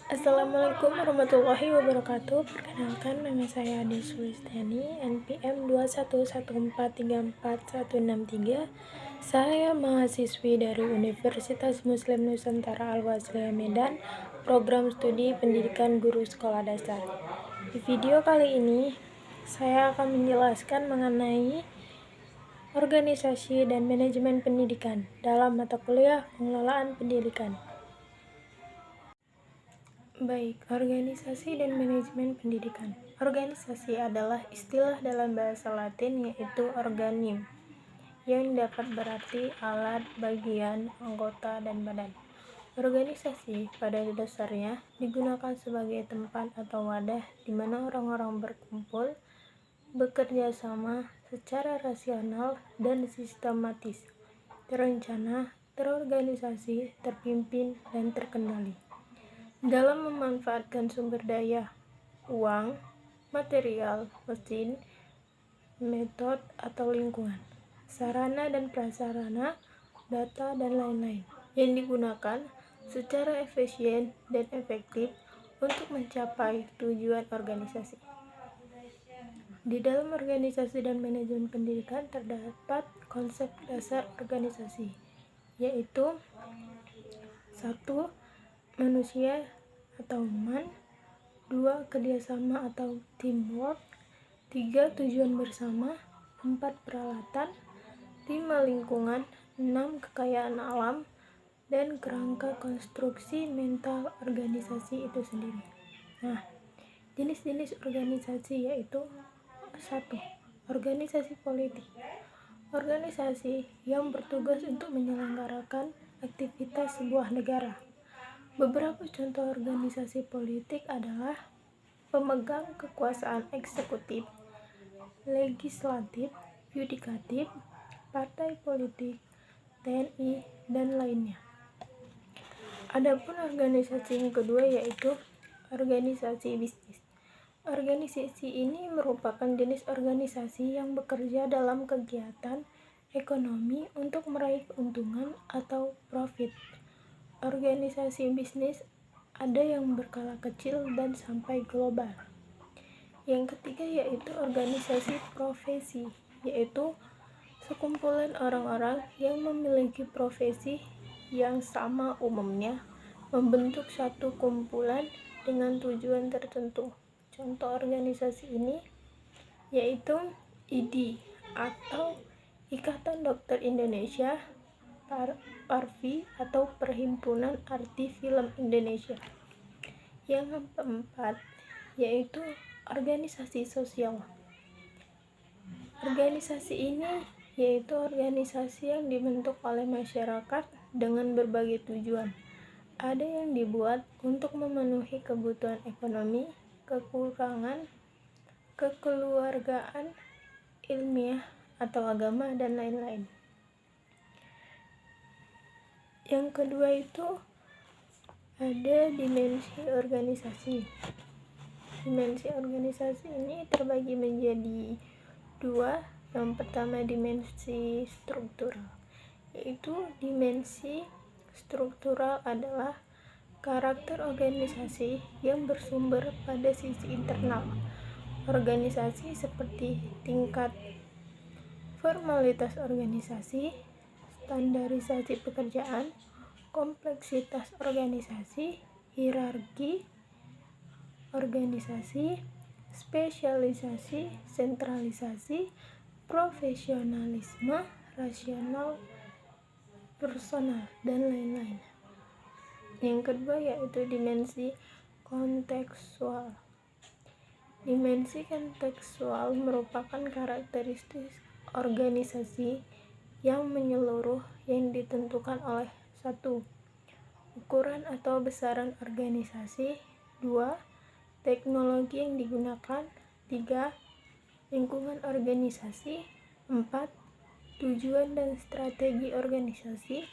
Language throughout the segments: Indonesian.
Assalamualaikum warahmatullahi wabarakatuh. Perkenalkan, nama saya Adi Sulistiani, NPM 211434163. Saya mahasiswi dari Universitas Muslim Nusantara Al-Wasliyah Medan, program studi pendidikan guru sekolah dasar. Di video kali ini, saya akan menjelaskan mengenai organisasi dan manajemen pendidikan dalam mata kuliah pengelolaan pendidikan. Baik, organisasi dan manajemen pendidikan. Organisasi adalah istilah dalam bahasa Latin yaitu organim, yang dapat berarti alat, bagian, anggota, dan badan. Organisasi pada dasarnya digunakan sebagai tempat atau wadah di mana orang-orang berkumpul, bekerja sama secara rasional dan sistematis, terencana, terorganisasi, terpimpin, dan terkendali dalam memanfaatkan sumber daya, uang, material, mesin, metode atau lingkungan, sarana dan prasarana, data, dan lain-lain yang digunakan secara efisien dan efektif untuk mencapai tujuan organisasi. Di dalam organisasi dan manajemen pendidikan terdapat konsep dasar organisasi, yaitu 1. Manusia atau man, 2. Kerjasama atau teamwork, 3. Tujuan bersama, 4. Peralatan, 5. Lingkungan, 6. Kekayaan alam, dan kerangka konstruksi mental organisasi itu sendiri. Nah, jenis-jenis organisasi yaitu 1. Organisasi politik. Organisasi yang bertugas untuk menyelenggarakan aktivitas sebuah negara. Beberapa contoh organisasi politik adalah pemegang kekuasaan eksekutif, legislatif, yudikatif, partai politik, TNI, dan lainnya. Adapun organisasi yang kedua yaitu organisasi bisnis. Organisasi ini merupakan jenis organisasi yang bekerja dalam kegiatan ekonomi untuk meraih keuntungan atau profit. Organisasi bisnis ada yang berskala kecil dan sampai global. Yang ketiga yaitu organisasi profesi, yaitu sekumpulan orang-orang yang memiliki profesi yang sama umumnya membentuk satu kumpulan dengan tujuan tertentu. Contoh organisasi ini yaitu IDI atau Ikatan Dokter Indonesia, PARVI atau Perhimpunan Arti Film Indonesia. Yang keempat yaitu organisasi sosial. Organisasi ini yaitu organisasi yang dibentuk oleh masyarakat dengan berbagai tujuan. Ada yang dibuat untuk memenuhi kebutuhan ekonomi, kekurangan, kekeluargaan, ilmiah atau agama, dan lain-lain. Yang kedua itu ada dimensi organisasi. Dimensi organisasi ini terbagi menjadi dua. Yang pertama dimensi struktural, yaitu dimensi struktural adalah karakter organisasi yang bersumber pada sisi internal organisasi seperti tingkat formalitas organisasi, standarisasi pekerjaan, kompleksitas organisasi, hierarki organisasi, spesialisasi, sentralisasi, profesionalisme, rasional, personal, dan lain-lain. Yang kedua yaitu dimensi kontekstual. Dimensi kontekstual merupakan karakteristik organisasi yang menyeluruh yang ditentukan oleh 1. Ukuran atau besaran organisasi, 2. Teknologi yang digunakan, 3. Lingkungan organisasi, 4. Tujuan dan strategi organisasi,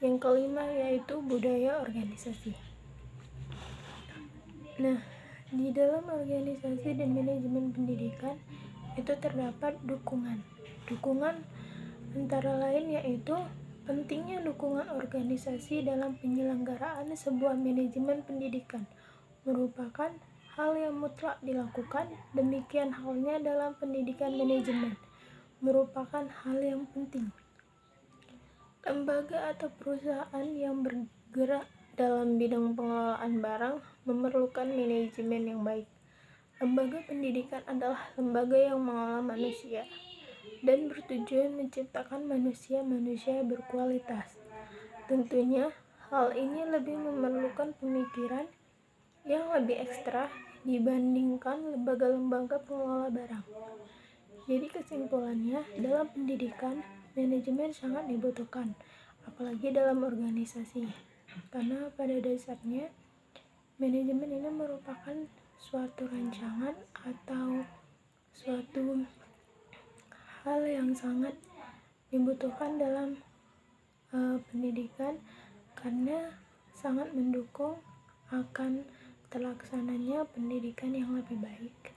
yang kelima yaitu budaya organisasi. Nah, di dalam organisasi dan manajemen pendidikan itu terdapat dukungan. Dukungan antara lain yaitu pentingnya dukungan organisasi dalam penyelenggaraan sebuah manajemen pendidikan merupakan hal yang mutlak dilakukan. Demikian halnya dalam pendidikan manajemen, merupakan hal yang penting. Lembaga atau perusahaan yang bergerak dalam bidang pengelolaan barang memerlukan manajemen yang baik. Lembaga pendidikan adalah lembaga yang mengolah manusia dan bertujuan menciptakan manusia-manusia berkualitas. Tentunya, hal ini lebih memerlukan pemikiran yang lebih ekstra dibandingkan lembaga-lembaga pengelola barang. Jadi kesimpulannya, dalam pendidikan, manajemen sangat dibutuhkan, apalagi dalam organisasi. Karena pada dasarnya, manajemen ini merupakan suatu rancangan atau suatu hal yang sangat dibutuhkan dalam pendidikan, karena sangat mendukung akan terlaksananya pendidikan yang lebih baik.